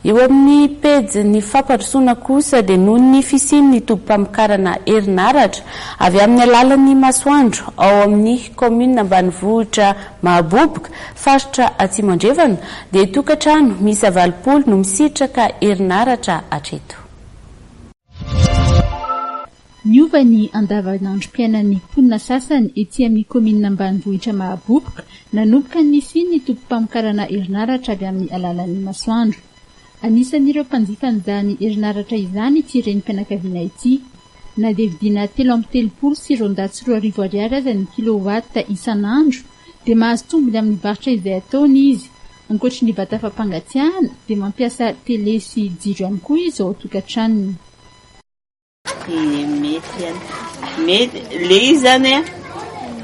eo amin'ny pejy ny fampandrosoana kosa dia noho ny fisian'ny tompam-pamokarana herinaratra avy amin'ny alalan'ny masoandro ao amin'ny commune ambanivohitra Mahaboboka faritra Atsimandrevana dia tokantrano misy 80 no misitraka herinaratra hatreto. Niova ny andavanandrom-piainan'ny mponina sasany ety amin'ny commune ambanivohitra Mahaboboka nanomboka ny fisian'ny tompam-pamokarana herinaratra avy amin'ny alalan'ny masoandro. Anisan'ireo mpanjifa an'izany herinaratra izany ity renim-pianakaviana ity. Na dia vidiana 330 sy 240 ariary aza ny kilowatt isan'andro dia mahazo tombony amin'ny barotra izay ataony izy. Ankoatry ny vata fampangatsiahana dia mampiasa tele sy jiro ihany koa izy ao an-tokantranony. Mety le izy zany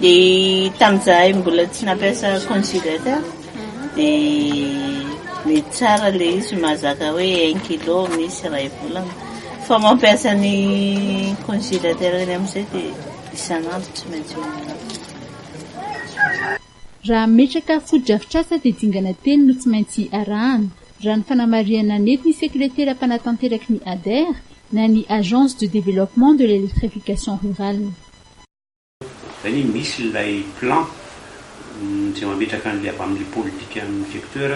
dia tamin'izahay mbola tsy nampiasa congélateur dia mety tsara le izy mazaka hoe 1 kilo misy iray volana fa mampiasa ny congélateur iny amin'izay dia isan'andro tsy maintsy raha metraka foto-drafitrasa dia dingana telo no tsy maintsy arahana raha ny fanamariana nety ny sekretera mpanatanteraky ny ADER na ny agence de développement de l'électrification rurale. Zany misy ilay plan izay mametraka an'ilay avy amin'ny politika amin'ny secteur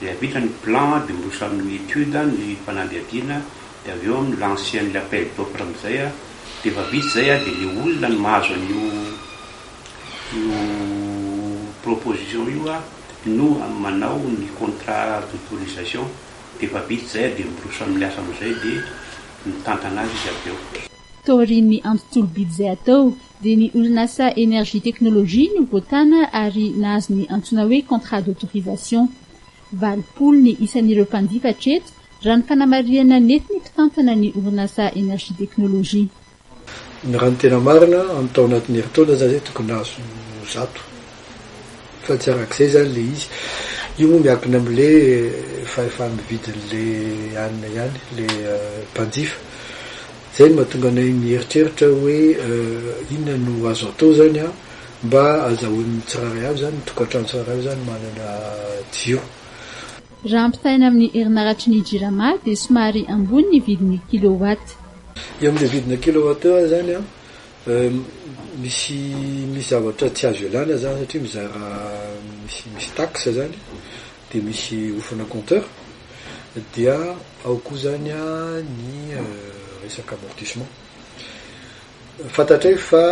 dia avita ny plan dia miroso amin'ny étude ny mpanadihadiana dia avy eo amin'ny lancé an'ilay appel d'offre amin'izay dia efa vita izay dia ilay olona no mahazo an'io proposition io no manao ny contrat d'autorisation dia efa vita izay dia miroso amin'ny asa amin'izay dia mitantana azy izy avy eo. Taorian'ny antotolo-bidy izay atao dia ny orinasa énergie technologie no voatana ary nahazo ny antsoina hoe contrat d'autorisation. 80 ny isan'ireo mpanjifa hatreto raha ny fanamariana nety ny mpitantana ny orinasa énergie technologie. Ny raha ny tena marina amin'ny tao anatin'ny herintaona zany tokony nahazo 100 fa tsy arak'izay zany le izy. Io moa miankina amin'le fa mividin'le anina ihany le mpanjifa. Zay no mahatonga anay mieritreritra hoe inona no azo atao zany mba azahoan'ny tsirairay avy zany tokantrano tsirairay avy zany manana jiro. Raha ampitaina amin'ny herinaratra ny jirama dia somary ambony ny vidin'ny kilowatt. Eo amin'ilay vidina kilowattheure zany misy zavatra tsy azo ialana zany satria mizara misy taxe zany dia misy ofana compteur dia ao koa zany ny resaka amortissement. Fantatray fa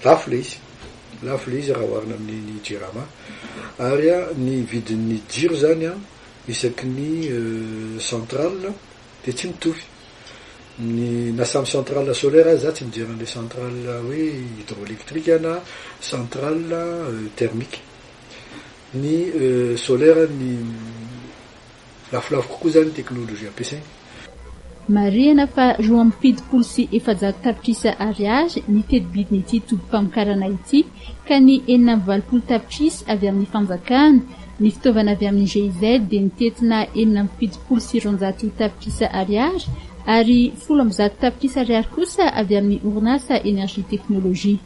lafo le izy raha oharina amin'ny jirama ary ny vidin'ny jiro zany isaky ny centrale dia tsy mitovy. Ny na samy centrale solaire za tsy mijery an'ilay centrale hoe hydroélectrique na centrale thermique. Ny solaire ny lafolafo kokoa zany teknolojia ampiasaina. Marihana fa 17 sy 700 tapitrisa ariary ny teti-bidin'ity tompam-pamokarana ity ka ny 720 tapitrisa avy amin'ny fanjakana, ny fitaovana avy amin'ny GIZ dia nitetina 770 sy 200 tapitrisa ariary ary 10 tapitrisa ariary kosa avy amin'ny orinasa énergie technologie.